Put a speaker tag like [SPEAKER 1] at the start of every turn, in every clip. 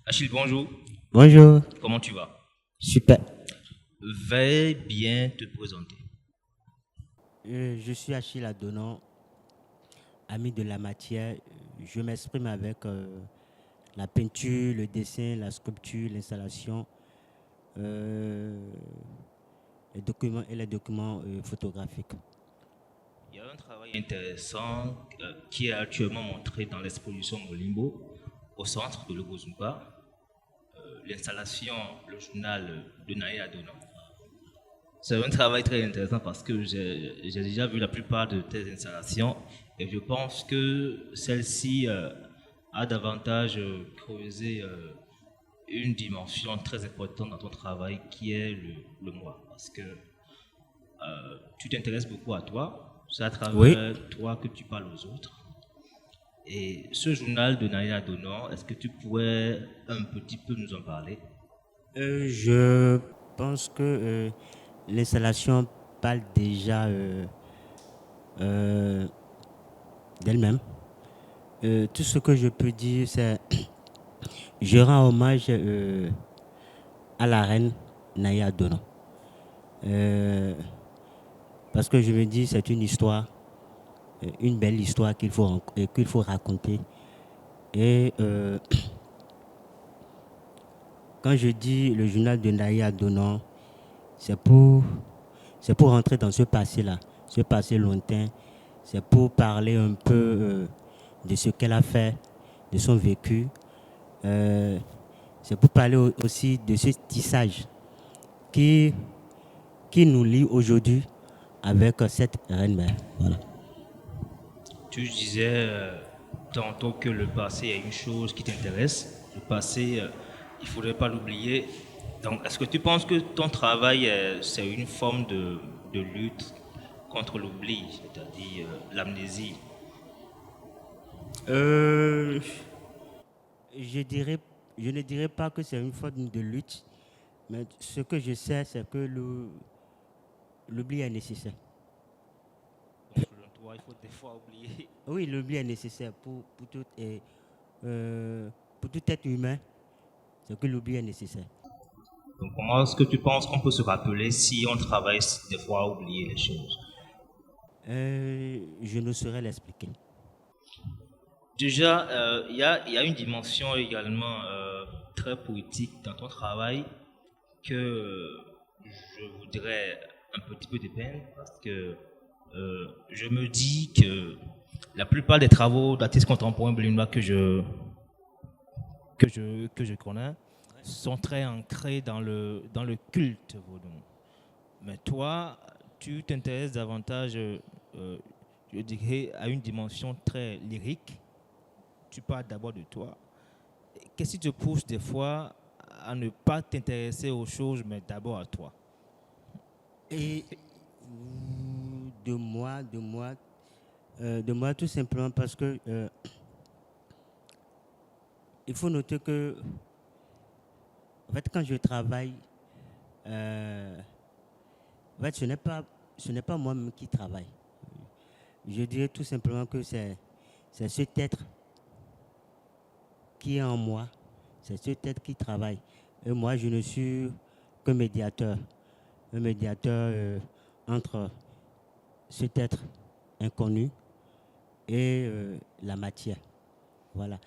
[SPEAKER 1] Achille, bonjour.
[SPEAKER 2] Bonjour,
[SPEAKER 1] Comment tu vas?
[SPEAKER 2] super.
[SPEAKER 1] Veuille bien te présenter.
[SPEAKER 2] Je suis Achille Adonan, ami de la matière. Je m'exprime avec la peinture, le dessin, la sculpture, l'installation, euh, les documents photographiques.
[SPEAKER 1] Il y a un travail intéressant qui est actuellement montré dans l'exposition Molimbo au centre de l'Ogozumpa. L'installation, le journal de Naé Adonan. C'est un travail très intéressant parce que j'ai déjà vu la plupart de tes installations et je pense que celle-ci a davantage creusé une dimension très importante dans ton travail qui est le moi. Parce que tu t'intéresses beaucoup à toi, c'est à
[SPEAKER 2] Oui,
[SPEAKER 1] travers toi que tu parles aux autres. Et ce journal de Naïla Donon, est-ce que tu pourrais un petit peu nous en parler?
[SPEAKER 2] je pense que l'installation parle déjà euh, d'elle-même. Tout ce que je peux dire, c'est je rends hommage à la reine Naya Donan. Euh, Parce que je me dis, c'est une histoire, une belle histoire qu'il faut raconter. Et quand je dis le journal de Naya Donan, c'est pour, c'est pour rentrer dans ce passé-là, ce passé lointain. C'est pour parler un peu de ce qu'elle a fait, de son vécu. Euh, c'est pour parler aussi de ce tissage qui, qui nous lie aujourd'hui avec cette reine-mère. Voilà.
[SPEAKER 1] Tu disais tantôt que le passé est une chose qui t'intéresse. Le passé, il ne faudrait pas l'oublier. Donc, est-ce que tu penses que ton travail, c'est une forme de lutte contre l'oubli, c'est-à-dire l'amnésie?
[SPEAKER 2] Euh, je dirais, je ne dirais pas que c'est une forme de lutte, mais ce que je sais, c'est que l'oubli est nécessaire.
[SPEAKER 1] Donc, selon toi, il faut des fois oublier.
[SPEAKER 2] Oui, l'oubli est nécessaire euh, pour tout être humain, c'est que l'oubli est nécessaire.
[SPEAKER 1] Donc, comment est-ce que tu penses qu'on peut se rappeler si on travaille des fois à oublier les choses?
[SPEAKER 2] Je ne saurais l'expliquer.
[SPEAKER 1] Déjà, il y a une dimension également très poétique dans ton travail que je voudrais un petit peu dépeindre parce que je me dis que la plupart des travaux d'artistes contemporains béninois que je connais sont très ancrés dans le culte vaudou. Mais toi, tu t'intéresses davantage, je dirais, à une dimension très lyrique. Tu parles d'abord de toi. Qu'est-ce qui te pousse des fois à ne pas t'intéresser aux choses, mais d'abord à toi?
[SPEAKER 2] Et de moi tout simplement parce que il faut noter que, en fait, quand je travaille, euh, en fait, ce n'est pas moi-même qui travaille. Je dirais tout simplement que c'est cet être qui est en moi, c'est cet être qui travaille. Et moi, je ne suis qu'un médiateur, un médiateur entre cet être inconnu et la matière. Voilà.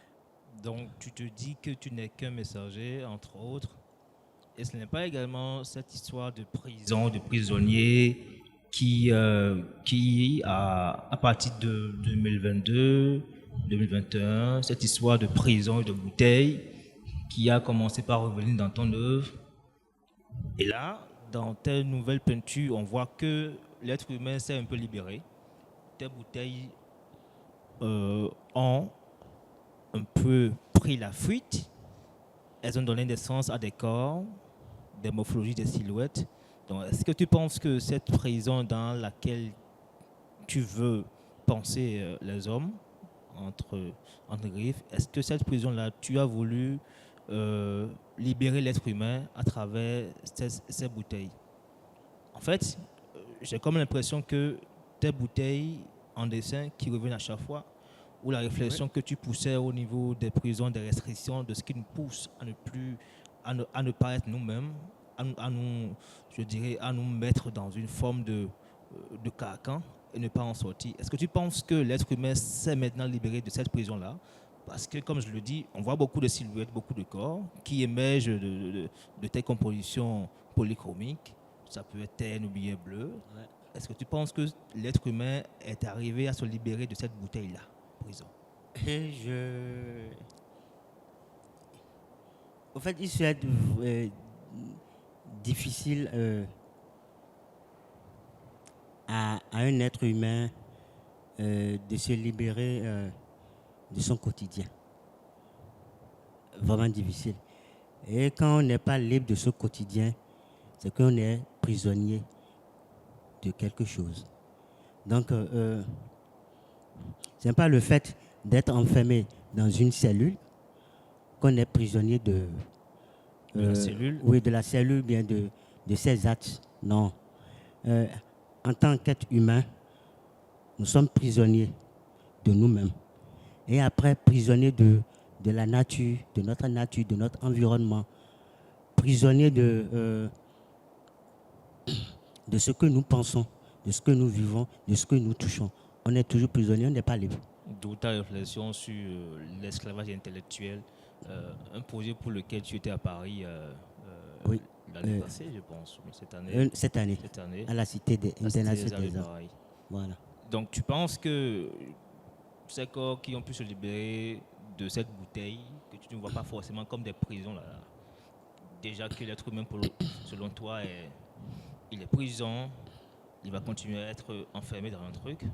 [SPEAKER 1] Donc, tu te dis que tu n'es qu'un messager, entre autres. Et ce n'est pas également cette histoire de prison, de prisonnier qui à partir de 2022, 2021, cette histoire de prison et de bouteille qui a commencé par revenir dans ton œuvre. Et là, dans tes nouvelles peintures, on voit que l'être humain s'est un peu libéré. Tes bouteilles ont un peu pris la fuite. Elles ont donné naissance à des corps, des morphologies, des silhouettes. Donc, est-ce que tu penses que cette prison dans laquelle tu veux penser les hommes, entre, entre griffes, est-ce que cette prison-là, tu as voulu libérer l'être humain à travers ces bouteilles? En fait, j'ai comme l'impression que tes bouteilles en dessin qui reviennent à chaque fois,
[SPEAKER 3] ou la réflexion que tu poussais au niveau des prisons, des restrictions, de ce qui nous pousse à ne plus, à ne pas être nous-mêmes, je dirais, à nous mettre dans une forme de carcan et ne pas en sortir. Est-ce que tu penses que l'être humain s'est maintenant libéré de cette prison-là? Parce que, comme je le dis, on voit beaucoup de silhouettes, beaucoup de corps qui émergent de telles compositions polychromiques. Ça peut être terne ou bien bleu.
[SPEAKER 2] Ouais.
[SPEAKER 3] Est-ce que tu penses que l'être humain est arrivé à se libérer de cette bouteille-là, prison?
[SPEAKER 2] Et au fait, il serait difficile à un être humain de se libérer de son quotidien. Vraiment difficile. Et quand on n'est pas libre de ce quotidien, c'est qu'on est prisonnier de quelque chose. Donc, ce n'est pas le fait d'être enfermé dans une cellule qu'on est prisonnier de
[SPEAKER 3] la cellule?
[SPEAKER 2] Oui, de la cellule, bien de ses actes. Non. En tant qu'être humain, nous sommes prisonniers de nous-mêmes. Et après, prisonniers de la nature, de notre environnement. Prisonniers de ce que nous pensons, de ce que nous vivons, de ce que nous touchons. On est toujours prisonnier, on n'est pas libre.
[SPEAKER 3] D'où ta réflexion sur l'esclavage intellectuel, un projet pour lequel tu étais à Paris
[SPEAKER 2] Oui.
[SPEAKER 3] l'année passée, je pense, mais cette année.
[SPEAKER 2] Cette année, à la Cité internationale des arts. Voilà.
[SPEAKER 3] Donc tu penses que ces corps qui ont pu se libérer de cette bouteille, que tu ne vois pas forcément comme des prisons, là, déjà que l'être humain, selon toi, il est prison, il va continuer à être enfermé dans un truc.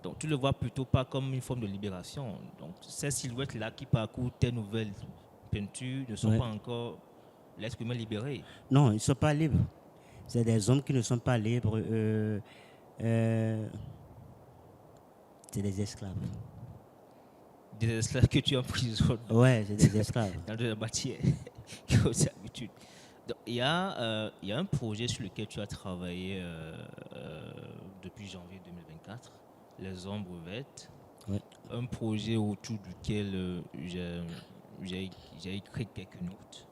[SPEAKER 3] Donc tu le vois plutôt pas comme une forme de libération. Donc ces silhouettes-là qui parcourent tes nouvelles peintures ne sont pas encore l'être humain libéré.
[SPEAKER 2] Non, ils ne sont pas libres. C'est des hommes qui ne sont pas libres. C'est des esclaves.
[SPEAKER 3] Des esclaves que tu emprisonnes.
[SPEAKER 2] Ouais, c'est des esclaves.
[SPEAKER 3] Dans de la matière, comme d'habitude. Donc, il y a un projet sur lequel tu as travaillé depuis janvier 2024, Les Ombres Vêtes.
[SPEAKER 2] Ouais.
[SPEAKER 3] Un projet autour duquel j'ai écrit quelques notes.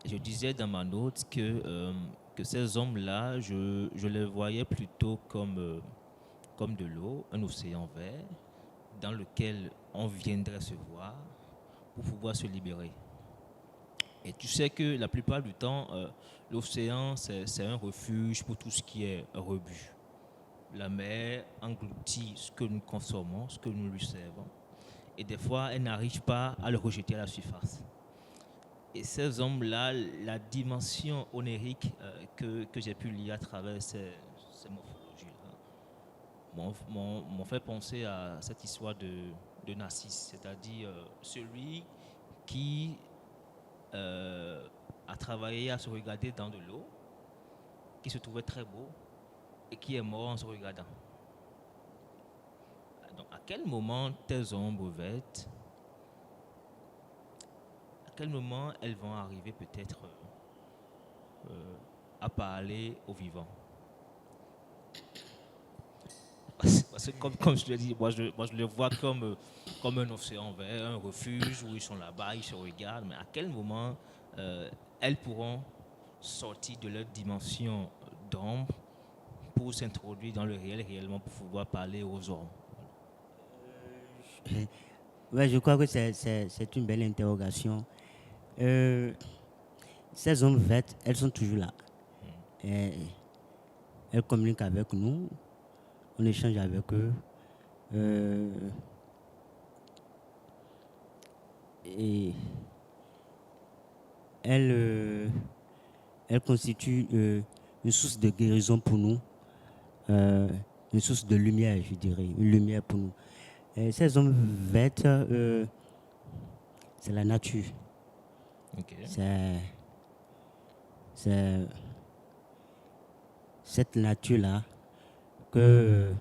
[SPEAKER 3] Je disais dans ma note que ces hommes-là, je les voyais plutôt comme de l'eau, un océan vert, dans lequel on viendrait se voir pour pouvoir se libérer. Et tu sais que la plupart du temps, l'océan, c'est un refuge pour tout ce qui est rebut. La mer engloutit ce que nous consommons, ce que nous lui servons. Et des fois, elle n'arrive pas à le rejeter à la surface. Et ces hommes-là, la dimension onérique que j'ai pu lire à travers ces morphologies-là, m'ont fait penser à cette histoire de Narcisse, c'est-à-dire celui qui a travaillé à se regarder dans de l'eau, qui se trouvait très beau et qui est mort en se regardant. Donc, à quel moment tes ombres vertes, à quel moment elles vont arriver peut-être à parler aux vivants? Parce que comme je l'ai dit, moi je le vois comme un océan vert, un refuge où ils sont là-bas, ils se regardent, mais à quel moment elles pourront sortir de leur dimension d'ombre pour s'introduire dans le réel réellement, pour pouvoir parler aux hommes?
[SPEAKER 2] Ouais, je crois que c'est une belle interrogation. Ces hommes vertes, elles sont toujours là. Et elles communiquent avec nous, on échange avec eux. Et elles constituent une source de guérison pour nous, une source de lumière, je dirais, une lumière pour nous. Et ces hommes vertes, c'est la nature.
[SPEAKER 3] Okay.
[SPEAKER 2] C'est cette nature-là que,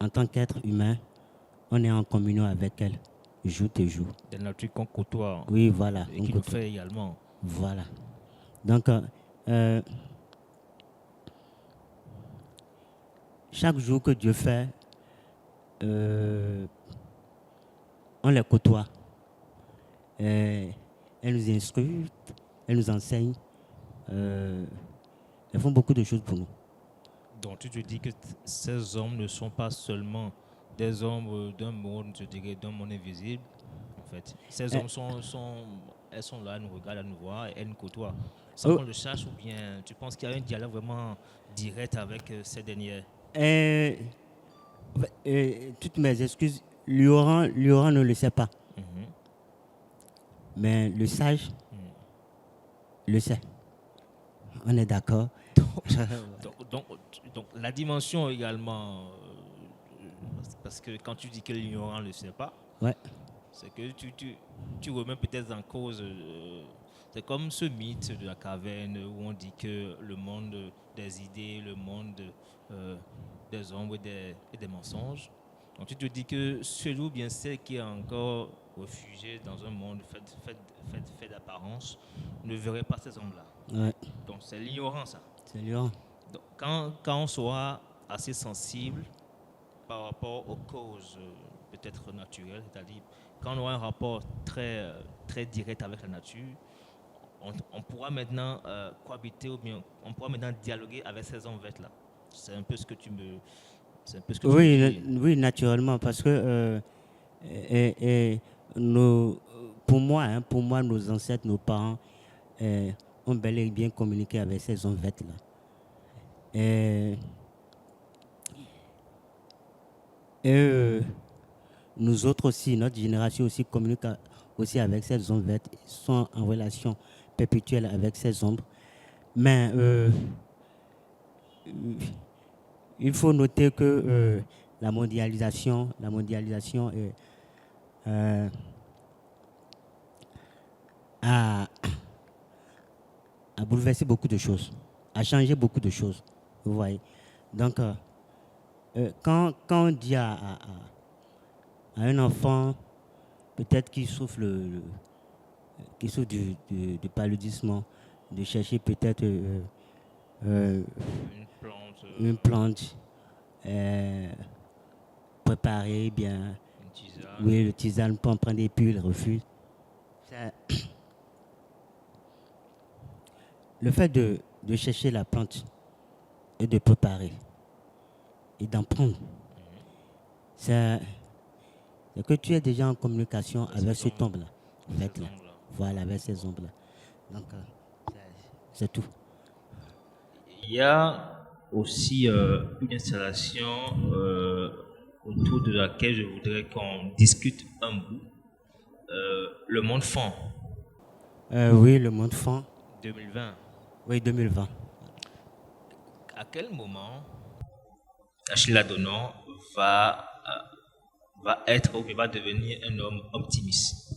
[SPEAKER 2] en tant qu'être humain, on est en communion avec elle, jour et jour.
[SPEAKER 3] De la nature qu'on côtoie.
[SPEAKER 2] Oui, voilà.
[SPEAKER 3] Et qui nous fait également.
[SPEAKER 2] Voilà. Donc, chaque jour que Dieu fait euh, on les côtoie. Elles nous instruisent, elles nous enseignent. Elles font beaucoup de choses pour nous.
[SPEAKER 3] Donc tu te dis que ces hommes ne sont pas seulement des hommes d'un monde, je dirais, d'un monde invisible. En fait, ces hommes elles sont là, elles nous regardent, elles nous voient, elles nous côtoient. Sans
[SPEAKER 2] Oh,
[SPEAKER 3] qu'on le cherche, ou bien tu penses qu'il y a un dialogue vraiment direct avec ces dernières.
[SPEAKER 2] euh, toutes mes excuses, Lioran ne le sait pas.
[SPEAKER 3] Mhm.
[SPEAKER 2] Mais le sage le sait. On est d'accord.
[SPEAKER 3] Donc, la dimension également, parce que quand tu dis que l'ignorant ne le sait pas,
[SPEAKER 2] Ouais.
[SPEAKER 3] c'est que tu remets peut-être en cause. C'est comme ce mythe de la caverne où on dit que le monde des idées, le monde des ombres et des mensonges. Donc tu te dis que celui ou bien celle qui est encore réfugié dans un monde fait d'apparence ne verrait pas ces hommes-là.
[SPEAKER 2] Ouais.
[SPEAKER 3] Donc c'est l'ignorance, ça.
[SPEAKER 2] C'est Lioran.
[SPEAKER 3] Donc, quand on sera assez sensible par rapport aux causes peut-être naturelles, c'est-à-dire quand on aura un rapport très direct avec la nature, on pourra maintenant cohabiter ou bien on pourra maintenant dialoguer avec ces hommes là. C'est un peu ce que tu me, c'est un peu ce que tu me dis.
[SPEAKER 2] Oui, naturellement, parce que et pour moi, nos ancêtres, nos parents ont bel et bien communiqué avec ces hommes là. Et, nous autres aussi, notre génération aussi communique aussi avec ces ombres vertes, sont en relation perpétuelle avec ces ombres. Mais il faut noter que la mondialisation euh, a, a bouleversé beaucoup de choses, a changé beaucoup de choses. Vous voyez. Donc, quand on dit à un enfant, peut-être qui souffre, qui souffre du paludisme, de chercher peut-être
[SPEAKER 3] Une plante,
[SPEAKER 2] une plante préparée, bien,
[SPEAKER 3] une tisane.
[SPEAKER 2] oui, le tisane pour en prendre et puis il refuse. Ça- Le fait de chercher la plante et de préparer et d'en prendre, c'est que tu es déjà en communication avec ce tombe-là. En fait, là.
[SPEAKER 3] Là.
[SPEAKER 2] Voilà, avec ces ombres-là. Donc, c'est tout.
[SPEAKER 1] Il y a aussi une installation autour de laquelle je voudrais qu'on discute un bout. Le monde fond
[SPEAKER 2] Oui, le monde fond.
[SPEAKER 3] 2020.
[SPEAKER 2] Oui, 2020.
[SPEAKER 3] À quel moment
[SPEAKER 1] Achille Ladonon va être ou va devenir un homme optimiste.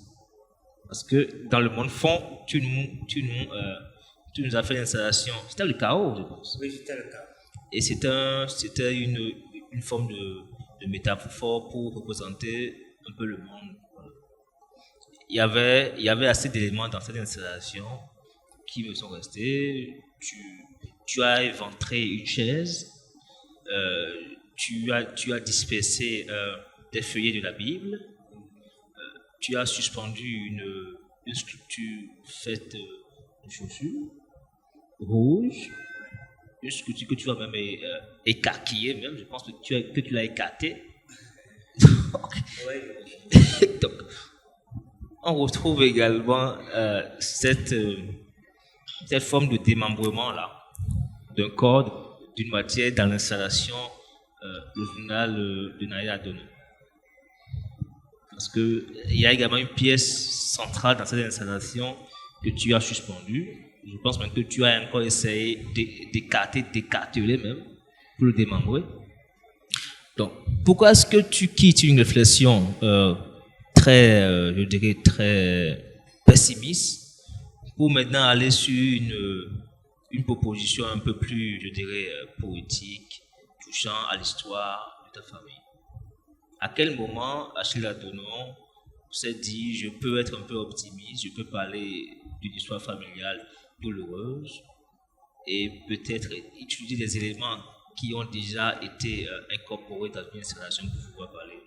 [SPEAKER 1] Parce que dans le monde fond, tu nous as fait l'installation. C'était le chaos, je pense.
[SPEAKER 2] Oui, c'était le cas.
[SPEAKER 1] Et c'était une forme de métaphore pour représenter un peu le monde. Il y avait assez d'éléments dans cette installation qui me sont restés. Tu as éventré une chaise, tu as dispersé des feuillets de la Bible, tu as suspendu une sculpture faite de chaussures rouges, une sculpture que tu as même écarquillée, même, je pense que tu l'as écartée. Donc, on retrouve également cette forme de démembrement là d'un corps, d'une matière dans l'installation le journal de Naya Dono. Parce qu'il y a également une pièce centrale dans cette installation que tu as suspendue. Je pense même que tu as encore essayé d'écarteler même pour le démembrer. Donc, pourquoi est-ce que tu quittes une réflexion je dirais très pessimiste pour maintenant aller sur une proposition un peu plus, je dirais, poétique, touchant à l'histoire de ta famille? À quel moment Achille Ladonon s'est dit je peux être un peu optimiste, je peux parler d'une histoire familiale douloureuse et peut-être utiliser des éléments qui ont déjà été incorporés dans une installation pour pouvoir parler.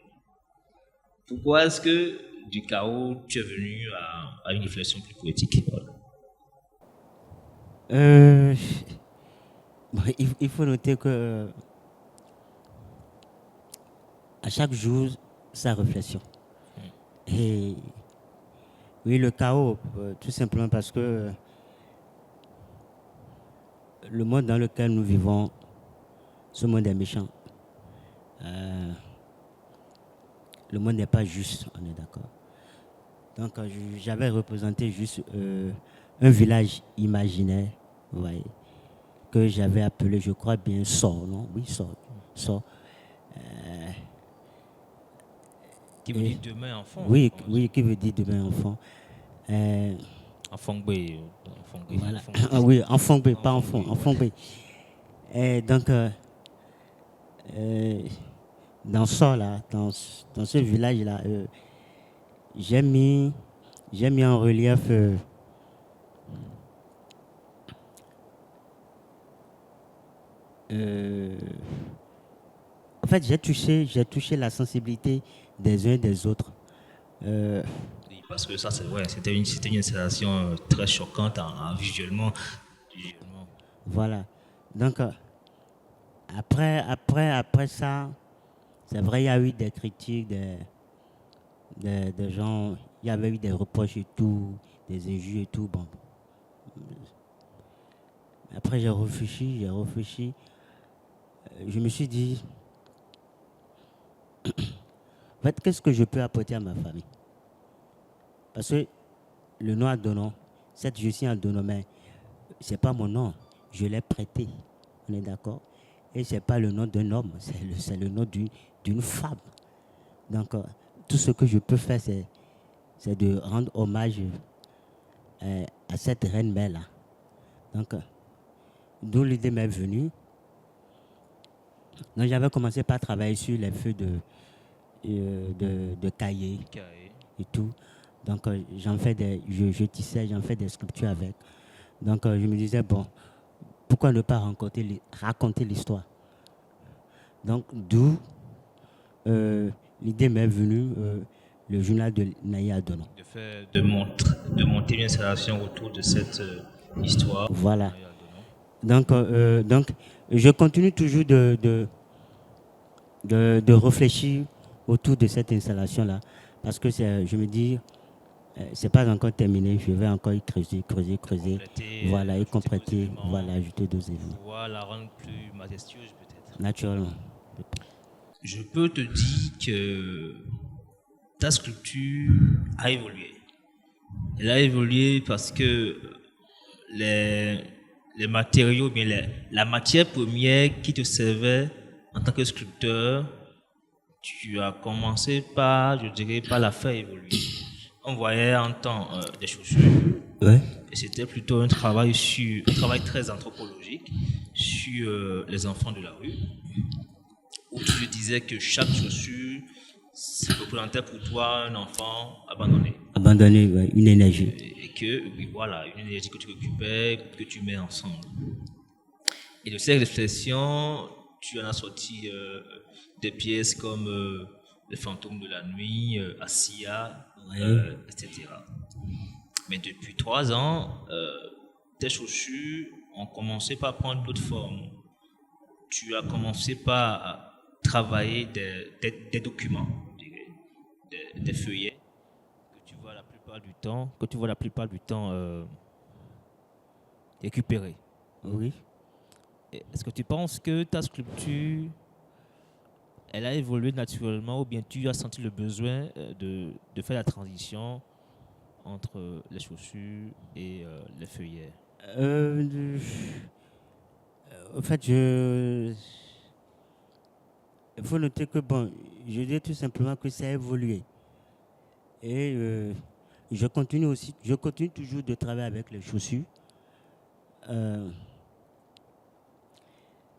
[SPEAKER 1] Pourquoi est-ce que du chaos, tu es venu à une réflexion plus poétique? Voilà.
[SPEAKER 2] Bon, il faut noter que à chaque jour, sa réflexion. Et oui, le chaos, tout simplement parce que le monde dans lequel nous vivons, ce monde est méchant. Le monde n'est pas juste, on est d'accord. Donc, j'avais représenté juste un village imaginaire, vous voyez, que j'avais appelé, je crois bien, Sor, non? Oui, Sor.
[SPEAKER 3] Qui veut dire demain enfant.
[SPEAKER 2] Oui, oui, qui veut dire demain enfant.
[SPEAKER 3] Enfant B.
[SPEAKER 2] Voilà. Ah oui, enfant B, pas enfant, enfant B. Et donc, dans Sor, là, dans ce village-là, j'ai mis en relief en fait, j'ai touché la sensibilité des uns et des autres.
[SPEAKER 1] Oui, parce que ça, c'est vrai, c'était une installation très choquante visuellement.
[SPEAKER 2] Voilà. Donc, après ça, c'est vrai, il y a eu des critiques, des gens, il y avait eu des reproches et tout, des injures et tout. Bon. Après, j'ai réfléchi. Je me suis dit, en fait, qu'est-ce que je peux apporter à ma famille? Parce que le nom Adonon, cette je suis Adonon, mais ce n'est pas mon nom. Je l'ai prêté. On est d'accord? Et ce n'est pas le nom d'un homme, c'est le nom d'une femme. Donc, tout ce que je peux faire, c'est de rendre hommage à cette reine-mère-là. Donc, d'où l'idée m'est venue. Donc, j'avais commencé par travailler sur les feux de cahiers et tout. Donc, je tissais, j'en fais des sculptures avec. Donc, je me disais, bon, pourquoi ne pas raconter l'histoire? Donc, d'où l'idée m'est venue, le journal de Naya Adonon.
[SPEAKER 1] De monter une installation autour de cette histoire.
[SPEAKER 2] Voilà. Donc, je continue toujours de réfléchir autour de cette installation-là, parce que je me dis, c'est pas encore terminé, je vais encore y creuser, voilà, et compléter, voilà, ajouter d'autres éléments.
[SPEAKER 1] Pouvoir la rendre plus majestueuse peut-être.
[SPEAKER 2] Naturellement.
[SPEAKER 1] Je peux te dire que ta sculpture a évolué. Elle a évolué parce que les matériaux, bien la matière première qui te servait en tant que sculpteur, tu as commencé par, je dirais, par la faire évoluer. On voyait en temps des chaussures.
[SPEAKER 2] Ouais.
[SPEAKER 1] Et c'était plutôt un travail très anthropologique sur les enfants de la rue, où tu disais que chaque chaussure représentait pour toi un enfant abandonné.
[SPEAKER 2] Abandonné, ouais, une énergie.
[SPEAKER 1] Et que, oui, voilà, une énergie que tu récupères, que tu mets ensemble. Et de ces réflexions, tu en as sorti des pièces comme Les fantômes de la nuit, Assia, etc. Mais depuis 3 ans, tes chaussures ont commencé par prendre d'autres formes. Tu as commencé par travailler des documents, des feuillets
[SPEAKER 3] que tu vois la plupart du temps récupérer.
[SPEAKER 2] Oui.
[SPEAKER 3] Est-ce que tu penses que ta sculpture, elle a évolué naturellement, ou bien tu as senti le besoin de faire la transition entre les chaussures et les feuillets?
[SPEAKER 2] En fait, il faut noter que, bon, je dis tout simplement que ça a évolué. Et je continue toujours de travailler avec les chaussures.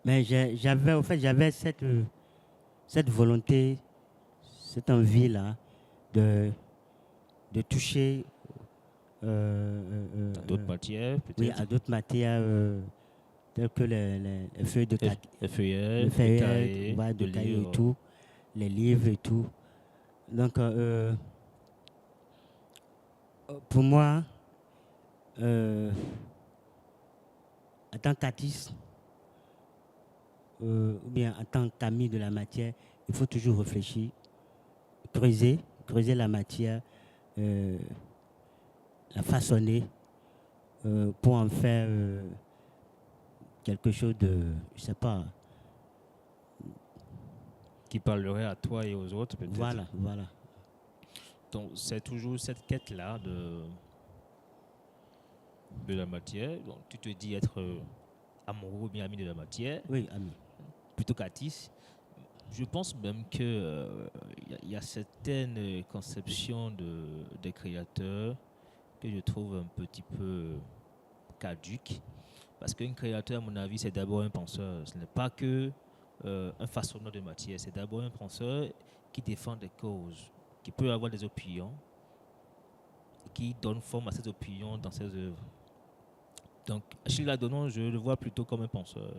[SPEAKER 2] Mais j'avais cette volonté, cette envie-là de toucher
[SPEAKER 3] d'autres matières, peut-être?
[SPEAKER 2] Oui, à d'autres matières, tels que les feuilles de
[SPEAKER 3] Les
[SPEAKER 2] le
[SPEAKER 3] feuillettes, les
[SPEAKER 2] feuillet,
[SPEAKER 3] cahiers,
[SPEAKER 2] voilà, de
[SPEAKER 3] de
[SPEAKER 2] cahiers et
[SPEAKER 3] livres.
[SPEAKER 2] tout, les livres et tout. Donc, pour moi, en tant qu'artiste, ou bien en tant qu'ami de la matière, il faut toujours réfléchir, creuser la matière, euh, la façonner pour en faire quelque chose de, je sais pas,
[SPEAKER 3] Qui parlerait à toi et aux autres, peut-être.
[SPEAKER 2] voilà.
[SPEAKER 3] Donc, c'est toujours cette quête-là de la matière. Donc, tu te dis être amoureux ou bien ami de la matière,
[SPEAKER 2] Oui, ami.
[SPEAKER 3] plutôt qu'artiste. Je pense même que y a certaines conceptions des créateurs que je trouve un petit peu caduques. Parce qu'un créateur, à mon avis, c'est d'abord un penseur. Ce n'est pas que un façonneur de matière. C'est d'abord un penseur qui défend des causes, qui peut avoir des opinions, qui donne forme à ces opinions dans ses œuvres. Donc, Achille Ladonon, je le vois plutôt comme un penseur.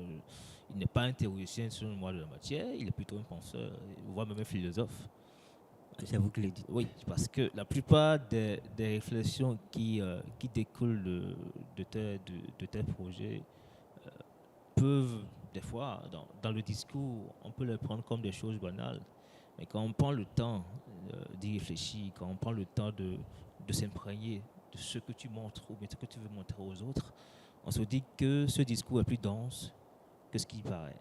[SPEAKER 3] Il n'est pas un théoricien selon moi de la matière, il est plutôt un penseur, voire même un philosophe.
[SPEAKER 2] C'est vous qui le dites.
[SPEAKER 3] Oui, parce que la plupart des réflexions qui découlent de tes projets peuvent, des fois, dans le discours, on peut les prendre comme des choses banales. Mais quand on prend le temps d'y réfléchir, quand on prend le temps de s'imprégner de ce que tu montres ou bien ce que tu veux montrer aux autres, on se dit que ce discours est plus dense que ce qui paraît.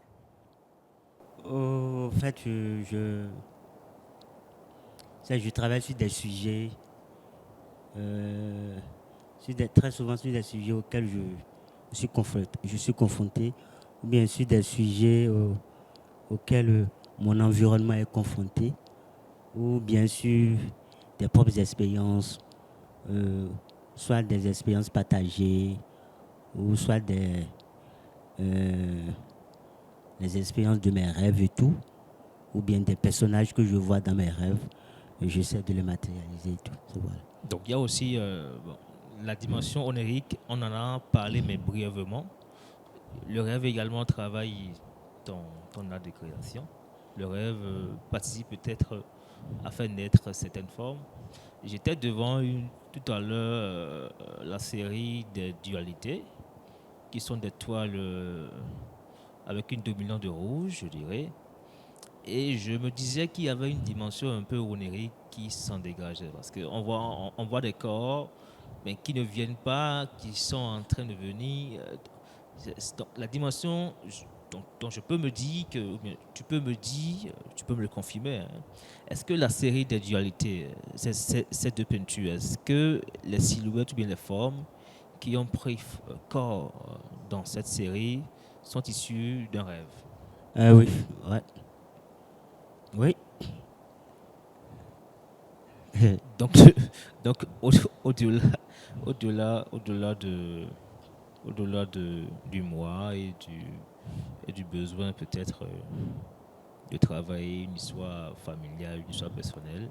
[SPEAKER 2] En fait, je travaille sur des sujets, très souvent sur des sujets auxquels je suis confronté, ou bien sur des sujets auxquels mon environnement est confronté, ou bien sûr des propres expériences, soit des expériences partagées, ou soit les expériences de mes rêves et tout, ou bien des personnages que je vois dans mes rêves, et j'essaie de les matérialiser et tout. Voilà.
[SPEAKER 3] Donc il y a aussi la dimension onirique, on en a parlé mais brièvement. Le rêve également travaille ton art de création. Le rêve participe peut-être à faire naître certaines formes. J'étais devant tout à l'heure la série des dualités, qui sont des toiles avec une dominante de rouge, je dirais. Et je me disais qu'il y avait une dimension un peu onirique qui s'en dégageait. Parce qu'on voit, on voit des corps, mais qui ne viennent pas, qui sont en train de venir. Donc, la dimension dont je peux me dire que, ou bien tu peux me dire, tu peux me le confirmer. Hein. Est-ce que la série des dualités, ces deux peintures, est-ce que les silhouettes ou bien les formes qui ont pris corps dans cette série sont issues d'un rêve?
[SPEAKER 2] Oui, ouais. Oui.
[SPEAKER 3] Donc, donc au-delà, au-delà du moi et du besoin peut-être de travailler une histoire familiale, une histoire personnelle,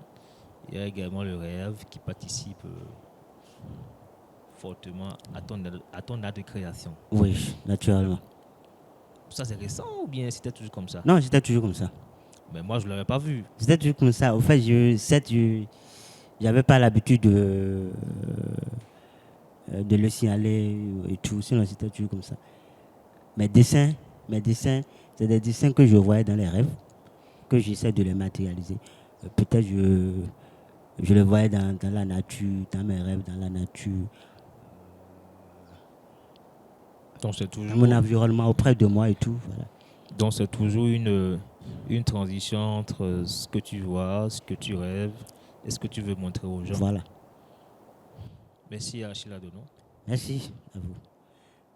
[SPEAKER 3] il y a également le rêve qui participe fortement à ton art de création.
[SPEAKER 2] Oui, naturellement.
[SPEAKER 3] Ça c'est récent ou bien c'était toujours comme ça?
[SPEAKER 2] Non, c'était toujours comme ça.
[SPEAKER 3] Mais moi je ne l'avais pas vu.
[SPEAKER 2] C'était toujours comme ça. Au fait, je n'avais pas l'habitude de le signaler et tout. Sinon, c'était toujours comme ça. Mes dessins, c'est des dessins que je voyais dans les rêves, que j'essaie de les matérialiser. Peut-être je le voyais dans la nature, dans mes rêves, dans la nature,
[SPEAKER 3] Donc c'est
[SPEAKER 2] dans
[SPEAKER 3] toujours,
[SPEAKER 2] mon environnement auprès de moi et tout. Voilà.
[SPEAKER 3] donc c'est toujours une transition entre ce que tu vois, ce que tu rêves et ce que tu veux montrer aux gens.
[SPEAKER 2] Voilà.
[SPEAKER 3] Merci à Achille Ladonon.
[SPEAKER 2] Merci à vous.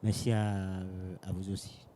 [SPEAKER 2] Merci à vous aussi.